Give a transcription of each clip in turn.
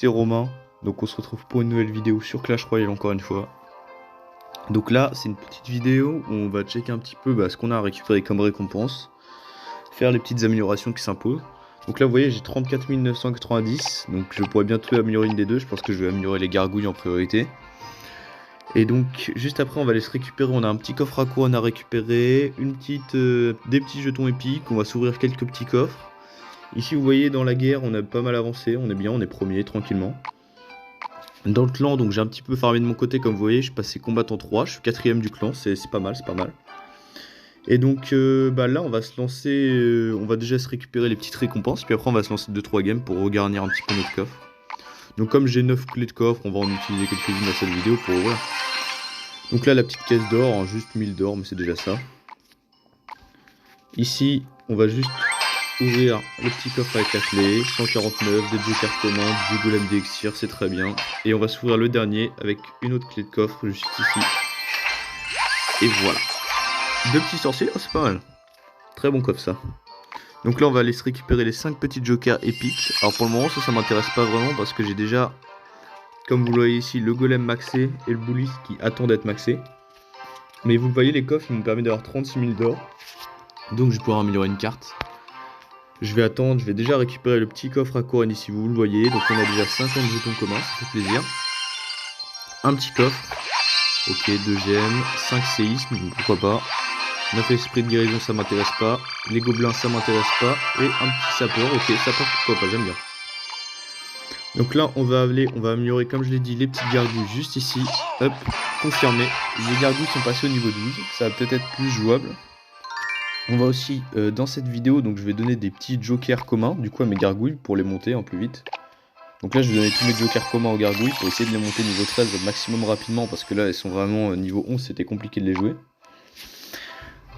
c'était Romain. Donc on se retrouve pour une nouvelle vidéo sur Clash Royale encore une fois. Donc là, c'est une petite vidéo où on va checker un petit peu ce qu'on a à récupérer comme récompense. Faire les petites améliorations qui s'imposent. Donc là, vous voyez, j'ai 34 990. Donc je pourrais bientôt améliorer une des deux. Je pense que je vais améliorer les gargouilles en priorité. Et donc, juste après, on va aller se récupérer. On a un petit coffre à couronne à récupérer. Des petits jetons épiques. On va s'ouvrir quelques petits coffres. Ici, vous voyez, dans la guerre, on a pas mal avancé. On est bien, on est premier, tranquillement. Dans le clan, donc j'ai un petit peu farmé de mon côté, comme vous voyez. Je suis passé combattant 3. Je suis 4ème du clan. C'est pas mal, c'est pas mal. Et donc, là, on va se lancer. On va déjà se récupérer les petites récompenses. Puis après, on va se lancer 2-3 games pour regarnir un petit peu notre coffre. Donc, comme j'ai 9 clés de coffre, on va en utiliser quelques-unes dans cette vidéo pour ouvrir. Donc là, la petite caisse d'or, hein, juste 1000 d'or, mais c'est déjà ça. Ici, on va juste ouvrir le petit coffre avec la clé, 149, des jokers communs, du golem d'élixir, c'est très bien. Et on va s'ouvrir le dernier avec une autre clé de coffre juste ici. Et voilà. 2 petits sorciers, oh, c'est pas mal. Très bon coffre ça. Donc là, on va aller se récupérer les 5 petits jokers épiques. Alors pour le moment, ça m'intéresse pas vraiment parce que j'ai déjà, comme vous le voyez ici, le golem maxé et le bullis qui attend d'être maxé. Mais vous le voyez, les coffres, ils me permettent d'avoir 36 000 d'or. Donc je vais pouvoir améliorer une carte. Je vais attendre, je vais déjà récupérer le petit coffre à couronne ici, vous le voyez. Donc on a déjà 50 jetons communs, ça fait plaisir. Un petit coffre. Ok, 2 gemmes, 5 séismes, pourquoi pas. 9 esprits de guérison, ça m'intéresse pas. Les gobelins, ça m'intéresse pas. Et un petit sapeur, ok, sapeur, pourquoi pas, j'aime bien. Donc là, on va améliorer, comme je l'ai dit, les petites gargouilles juste ici. Hop, confirmé. Les gargouilles sont passées au niveau 12, ça va peut-être être plus jouable. On va aussi, dans cette vidéo, donc je vais donner des petits jokers communs, du coup à mes gargouilles, pour les monter en plus vite. Donc là, je vais donner tous mes jokers communs aux gargouilles, pour essayer de les monter niveau 13 au maximum rapidement, parce que là, elles sont vraiment niveau 11, c'était compliqué de les jouer.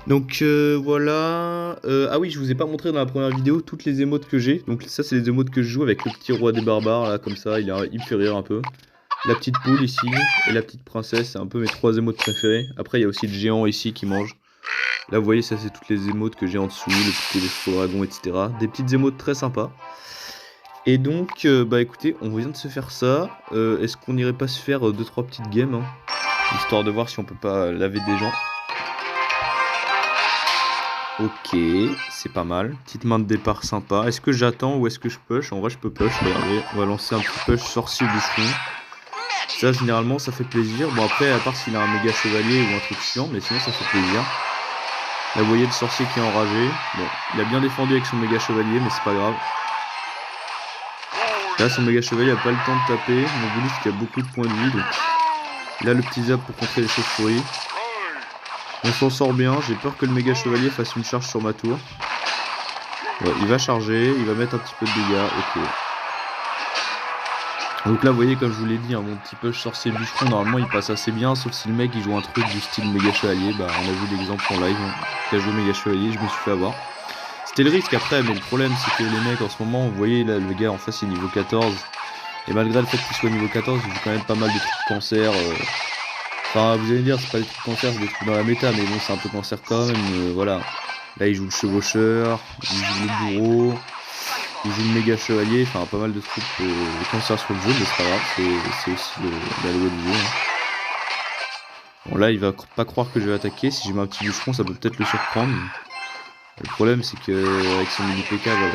Donc voilà. Ah oui, je vous ai pas montré dans la première vidéo toutes les émotes que j'ai. Donc ça, c'est les émotes que je joue avec le petit roi des barbares, là, comme ça, il me fait rire un peu. La petite poule ici, et la petite princesse, c'est un peu mes 3 émotes préférées. Après, il y a aussi le géant ici qui mange. Là, vous voyez, ça, c'est toutes les émotes que j'ai en dessous, le petit dragon, etc. Des petites émotes très sympas. Et donc, écoutez, on vient de se faire ça. Est-ce qu'on irait pas se faire 2-3 petites games, hein, histoire de voir si on peut pas laver des gens. Ok, c'est pas mal. Petite main de départ sympa. Est-ce que j'attends ou est-ce que je push? En vrai, je peux push. Regardez, on va lancer un petit push sorcier bûcheron. Ça, généralement, ça fait plaisir. Bon, après, à part s'il a un méga chevalier ou un truc chiant, mais sinon, ça fait plaisir. Là, vous voyez le sorcier qui est enragé. Bon, il a bien défendu avec son méga chevalier, mais c'est pas grave. Là, son méga chevalier a pas le temps de taper. Mon bullis qui a beaucoup de points de vie, donc là, le petit zap pour contrer les chauves-souris. On s'en sort bien. J'ai peur que le méga chevalier fasse une charge sur ma tour. Ouais, il va charger, il va mettre un petit peu de dégâts. Ok. Donc là, vous voyez, comme je vous l'ai dit, hein, mon petit push sorcier bûcheron, normalement, il passe assez bien. Sauf si le mec, il joue un truc du style méga chevalier. Bah, on a vu l'exemple en live. Hein, qui a joué méga chevalier, je me suis fait avoir. C'était le risque après, mais le problème, c'est que les mecs, en ce moment, vous voyez, là, le gars en face, il est niveau 14. Et malgré le fait qu'il soit niveau 14, il joue quand même pas mal de trucs de cancer. Enfin, vous allez me dire, c'est pas des trucs de cancer, c'est des trucs dans la méta, mais bon, c'est un peu cancer quand même. Voilà. Là, il joue le chevaucheur, il joue le bourreau, il joue le méga chevalier, enfin, pas mal de trucs de cancer sur le jeu, mais c'est pas grave, c'est aussi la loi du jeu. Hein. Bon, là, il va pas croire que je vais attaquer. Si j'ai mis un petit bûcheron, ça peut peut-être le surprendre. Le problème, c'est que avec son mini PK, voilà,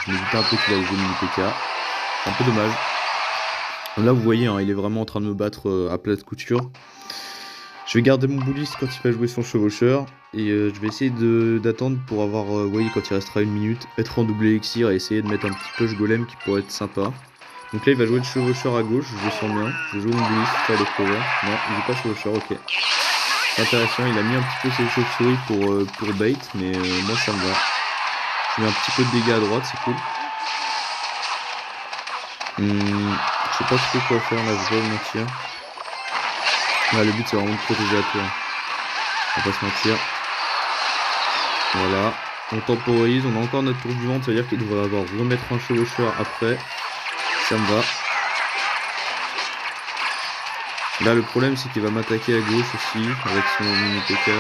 je me doutais un peu qu'il allait jouer mini PK. C'est un peu dommage. Là, vous voyez, hein, il est vraiment en train de me battre à plat de couture. Je vais garder mon bullis quand il va jouer son chevaucheur. Et je vais essayer d'attendre pour avoir, vous voyez, quand il restera 1 minute, être en double élixir et essayer de mettre un petit push golem qui pourrait être sympa. Donc là, il va jouer le chevaucheur à gauche, je le sens bien. Je joue mon bullis, faire des cover. Non, il joue pas chevaucheur, ok. C'est intéressant, il a mis un petit peu ses chauves-souris pour bait, mais moi ça me va. Je mets un petit peu de dégâts à droite, c'est cool. Je sais pas trop quoi faire là, je vais pas mentir. Là, le but c'est vraiment de protéger la tour. On va pas se mentir. Voilà. On temporise, on a encore notre tour vivante, ça veut dire qu'il devrait avoir remettre un chevaucheur après. Ça me va. Là, le problème, c'est qu'il va m'attaquer à gauche aussi, avec son mini PK.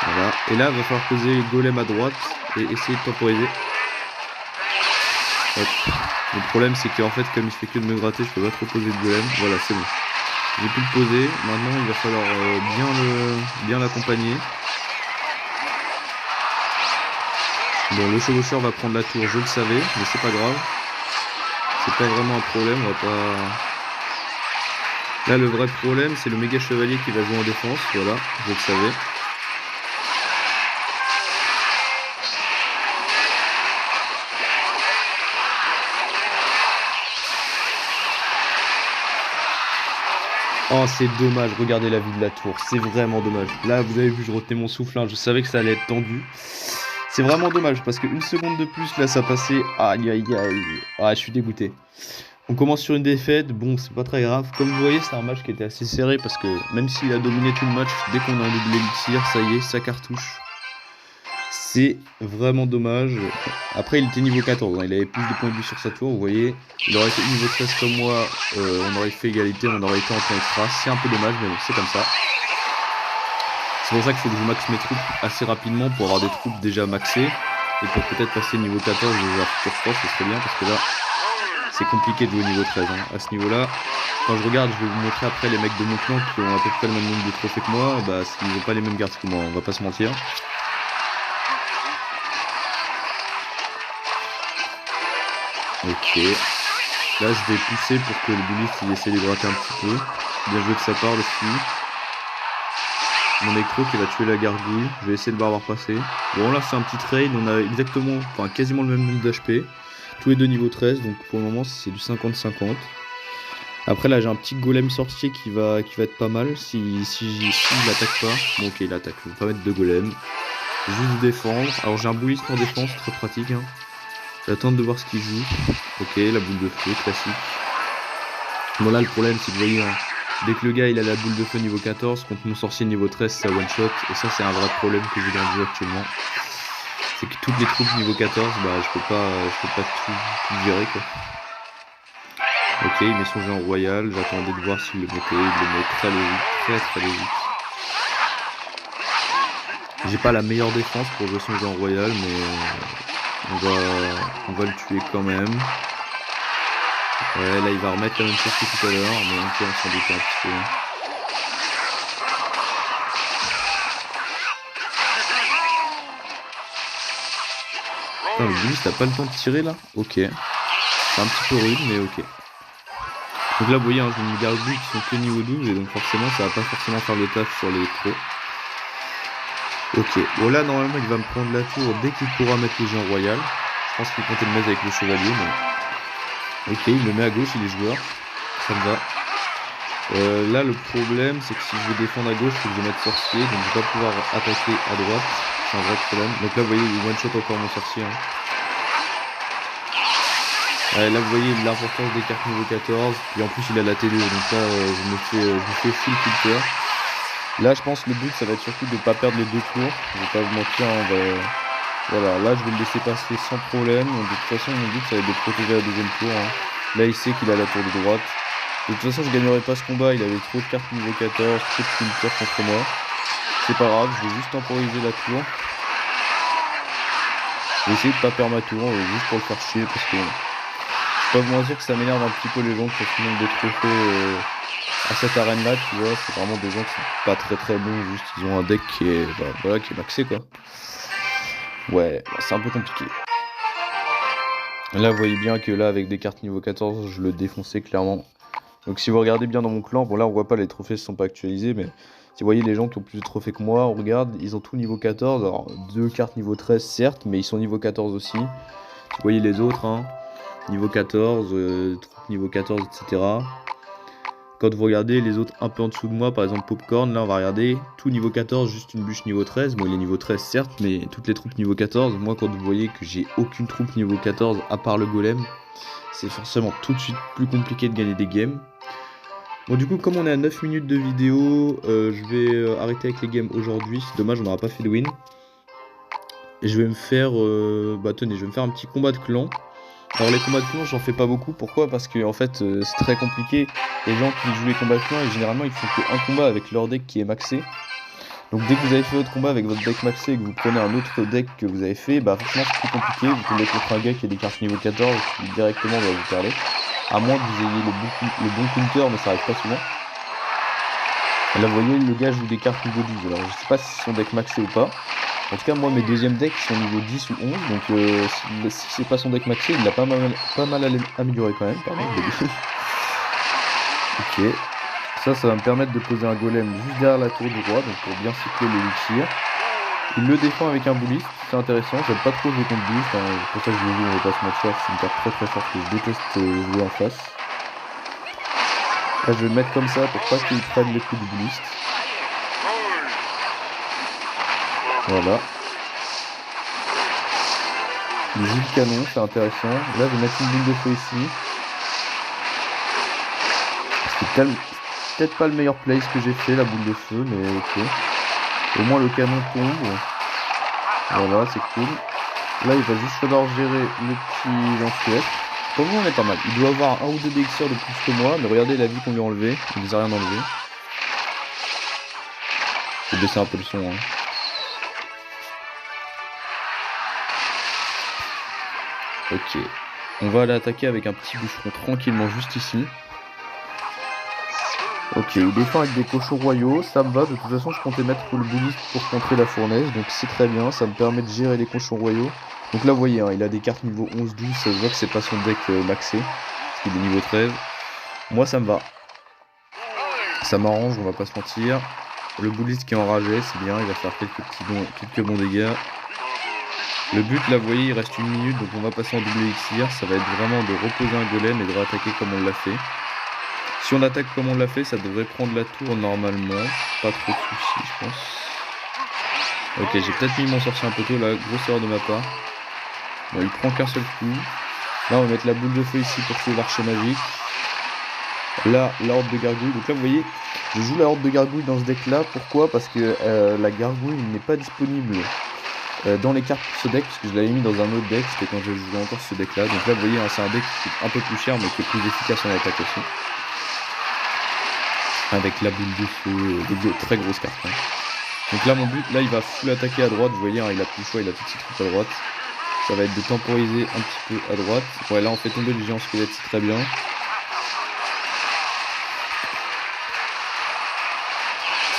Voilà. Et là, il va falloir poser les golems à droite et essayer de temporiser. Hop. Le problème c'est qu'en fait comme il fait que de me gratter, je peux pas trop poser de golem. Voilà, c'est bon. J'ai pu le poser. Maintenant il va falloir bien l'accompagner. Bon, le chevaucheur va prendre la tour, je le savais, mais c'est pas grave. C'est pas vraiment un problème, on va pas... Là le vrai problème c'est le méga chevalier qui va jouer en défense, voilà, je le savais. Oh c'est dommage, regardez la vie de la tour, c'est vraiment dommage. Là vous avez vu, je retenais mon souffle, hein. Je savais que ça allait être tendu. C'est vraiment dommage parce qu'une seconde de plus là ça passait, aïe aïe aïe. Ah je suis dégoûté. On commence sur une défaite, bon c'est pas très grave. Comme vous voyez c'est un match qui était assez serré parce que même s'il a dominé tout le match, dès qu'on a un double élixir, ça y est, ça cartouche. C'est vraiment dommage. Après il était niveau 14, hein. Il avait plus de points de vue sur sa tour, vous voyez. Il aurait été niveau 13 comme moi, on aurait fait égalité, on aurait été en temps extra. C'est un peu dommage mais bon c'est comme ça. C'est pour ça qu'il faut que je maxe mes troupes assez rapidement pour avoir des troupes déjà maxées. Et pour peut-être passer niveau 14 déjà futur force, ce serait bien parce que là c'est compliqué de jouer niveau 13 hein. À ce niveau là. Quand je regarde, je vais vous montrer après les mecs de mon clan qui ont à peu près le même nombre de trophées que moi, bah ils n'ont pas les mêmes gardes que moi, on va pas se mentir. Ok. Là je vais pousser pour que le dueliste il essaie de gratter un petit peu. Bien joué de sa part dessus. Mon électro qui va tuer la gargouille. Je vais essayer de le voir passer. Bon là c'est un petit trade, on a exactement, enfin quasiment le même nombre d'HP. Tous les deux niveau 13, donc pour le moment c'est du 50-50. Après là j'ai un petit golem sorcier qui va être pas mal si il attaque pas. Bon ok il attaque, je vais pas mettre de golem. Juste défendre. Alors j'ai un bouliste en défense, très pratique hein. J'attends de voir ce qu'il joue. Ok, la boule de feu, classique. Bon là le problème c'est que vous voyez hein, dès que le gars il a la boule de feu niveau 14, contre mon sorcier niveau 13 ça one shot. Et ça c'est un vrai problème que j'ai dans le jeu actuellement. C'est que toutes les troupes niveau 14, bah je peux pas tout gérer quoi. Ok, il met son jeu en royal, j'attendais de voir s'il le mettait, il le met très logique, très logique. J'ai pas la meilleure défense pour jouer son jeu en royal, mais on va le tuer quand même. Ouais, là il va remettre la même chose que tout à l'heure, mais ok, on s'en doutait un petit peu. Putain, le Bullis t'as pas le temps de tirer là? Ok. C'est un petit peu rude, mais ok. Donc là, vous voyez, hein, j'ai une gargouille qui sont que niveau 12, et donc forcément, ça va pas forcément faire le taf sur l'électro. Ok, bon là, normalement, il va me prendre la tour dès qu'il pourra mettre le géant royal. Je pense qu'il comptait le mettre avec le chevalier, mais... Ok, il le met à gauche, il est joueur. Ça me va. Là, le problème, c'est que si je veux défendre à gauche, il faut que je mette sorcier, donc je vais pas pouvoir attaquer à droite. C'est un vrai problème. Donc là, vous voyez, il one-shot encore mon sorcier. Hein. Là vous voyez l'importance des cartes niveau 14, puis en plus il a la T2, donc là je me fais full culture. Là je pense que le but ça va être surtout de ne pas perdre les deux tours, je vais pas vous mentir, voilà, là je vais le laisser passer sans problème, de toute façon mon but ça va être de protéger la deuxième tour. Hein. Là il sait qu'il a la tour de droite, de toute façon je gagnerai pas ce combat, il avait trop de cartes niveau 14, trop de culture contre moi. C'est pas grave, je vais juste temporiser la tour. Je vais essayer de pas perdre ma tour, juste pour le faire chier parce que... Je peux pas vous mentir que ça m'énerve un petit peu les gens qui ont ce nombre de trophées à cette arène là, tu vois, c'est vraiment des gens qui sont pas très bons, juste ils ont un deck qui est, bah, voilà, qui est maxé quoi. Ouais, bah, c'est un peu compliqué. Là vous voyez bien que là avec des cartes niveau 14 je le défonçais clairement. Donc si vous regardez bien dans mon clan, bon là on voit pas les trophées ne sont pas actualisés, mais si vous voyez les gens qui ont plus de trophées que moi, on regarde, ils ont tout niveau 14, alors 2 cartes niveau 13 certes, mais ils sont niveau 14 aussi. Vous voyez les autres, hein. Niveau 14, troupes niveau 14, etc. Quand vous regardez les autres un peu en dessous de moi, par exemple Popcorn, là on va regarder tout niveau 14, juste une bûche niveau 13. Bon il est niveau 13 certes, mais toutes les troupes niveau 14. Moi quand vous voyez que j'ai aucune troupe niveau 14 à part le golem, c'est forcément tout de suite plus compliqué de gagner des games. Bon du coup comme on est à 9 minutes de vidéo, je vais arrêter avec les games aujourd'hui. C'est dommage, on n'aura pas fait de win. Et je vais me faire, tenez, je vais me faire un petit combat de clan. Alors les combats de clan j'en fais pas beaucoup, pourquoi? Parce que en fait c'est très compliqué, les gens qui jouent les combats de clan et généralement ils font qu'un combat avec leur deck qui est maxé. Donc dès que vous avez fait votre combat avec votre deck maxé et que vous prenez un autre deck que vous avez fait, bah forcément c'est plus compliqué, vous tombez contre un gars qui a des cartes niveau 14 qui directement va vous parler. À moins que vous ayez le bon counter, mais ça arrive pas souvent. Là vous voyez, le gars joue des cartes niveau 12, alors je sais pas si c'est son deck maxé ou pas. En tout cas moi mes deuxièmes decks sont niveau 10 ou 11, donc si c'est pas son deck maxé, il l'a pas mal amélioré quand même, pardon, Ok. Ça va me permettre de poser un golem juste derrière la tour du roi, donc pour bien cycler l'élixir. Il le défend avec un bouliste, c'est intéressant, j'aime pas trop jouer contre bouliste, hein. Pour ça que je le joue, on va pas se mentir, c'est une carte très forte que je déteste jouer en face. Là je vais le mettre comme ça pour pas qu'il prenne les coups du bouliste. Voilà. Il joue le canon, c'est intéressant. Là je vais mettre une boule de feu ici. C'est peut-être pas le meilleur place que j'ai fait, la boule de feu, mais ok. Au moins le canon tombe. Voilà, c'est cool. Là, il va juste falloir gérer le petit lance-squelette. Pour le moment, on est pas mal. Il doit avoir un ou deux d'élixirs de plus que moi, mais regardez la vie qu'on lui a enlevé. Il nous a rien enlevé. Je vais baisser un peu le son. Hein. Ok. On va aller attaquer avec un petit bûcheron tranquillement juste ici. Ok, il défend avec des cochons royaux, ça me va, de toute façon je comptais mettre le bouliste pour contrer la fournaise, donc c'est très bien, ça me permet de gérer les cochons royaux. Donc là vous voyez, hein, il a des cartes niveau 11-12, ça se voit que c'est pas son deck maxé, parce qu'il est niveau 13. Moi ça me va. Ça m'arrange, on va pas se mentir. Le bouliste qui est enragé, c'est bien, il va faire quelques bons dégâts. Le but là vous voyez, il reste 1 minute, donc on va passer en double élixir, ça va être vraiment de reposer un golem et de réattaquer comme on l'a fait. Si on attaque comme on l'a fait, ça devrait prendre la tour normalement. Pas trop de soucis, je pense. Ok, j'ai peut-être mis mon sorcier un peu tôt, là, grosse erreur de ma part. Bon, il prend qu'un seul coup. Là, on va mettre la boule de feu ici pour tuer l'archer magique. Là, la horde de gargouilles. Donc là, vous voyez, je joue la horde de gargouilles dans ce deck-là. Pourquoi? Parce que la gargouille n'est pas disponible dans les cartes pour ce deck, parce que je l'avais mis dans un autre deck. C'était quand je jouais encore ce deck-là. Donc là, vous voyez, hein, c'est un deck qui est un peu plus cher, mais qui est plus efficace en attaque aussi. Avec la boule de feu, des très grosses cartes. Hein. Donc là mon but, là il va full attaquer à droite, vous voyez, hein, il a plus le choix, il a tout de suite trucs à droite. Ça va être de temporiser un petit peu à droite. Ouais, là on fait tomber le géant squelette, c'est très bien.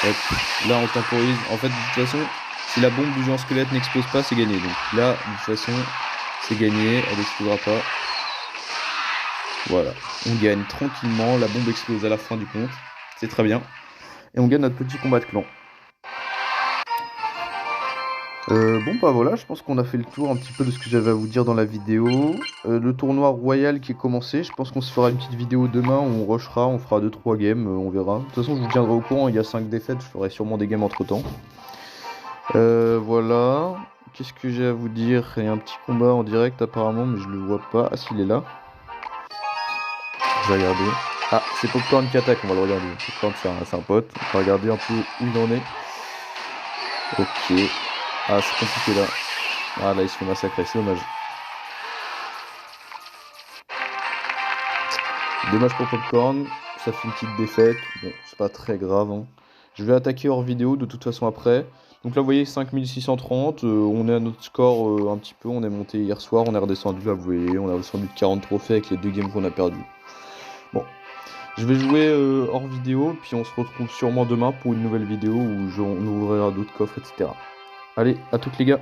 Hop, là on temporise. En fait de toute façon, si la bombe du géant squelette n'explose pas, c'est gagné. Donc là de toute façon, c'est gagné, elle n'explosera pas. Voilà, on gagne tranquillement, la bombe explose à la fin du compte. C'est très bien. Et on gagne notre petit combat de clan. Bon bah voilà, je pense qu'on a fait le tour un petit peu de ce que j'avais à vous dire dans la vidéo. Le tournoi royal qui est commencé, je pense qu'on se fera une petite vidéo demain où on rushera, on fera 2-3 games, on verra. De toute façon je vous tiendrai au courant, il y a 5 défaites, je ferai sûrement des games entre temps. Voilà, qu'est-ce que j'ai à vous dire? Il y a un petit combat en direct apparemment, mais je le vois pas. Ah s'il est là. Je vais regarder. Ah, c'est Popcorn qui attaque, on va le regarder. Popcorn c'est un pote, on va regarder un peu où il en est. Ok. Ah, c'est compliqué là. Ah, là, il se fait massacrer, c'est dommage. Dommage pour Popcorn, ça fait une petite défaite. Bon, c'est pas très grave. Hein. Je vais attaquer hors vidéo de toute façon après. Donc là, vous voyez, 5630. On est à notre score un petit peu. On est monté hier soir, on est redescendu là, vous voyez. On a redescendu de 40 trophées avec les 2 games qu'on a perdu. Bon, je vais jouer hors vidéo. Puis on se retrouve sûrement demain pour une nouvelle vidéo où on ouvrira d'autres coffres, etc. Allez, à toutes les gars.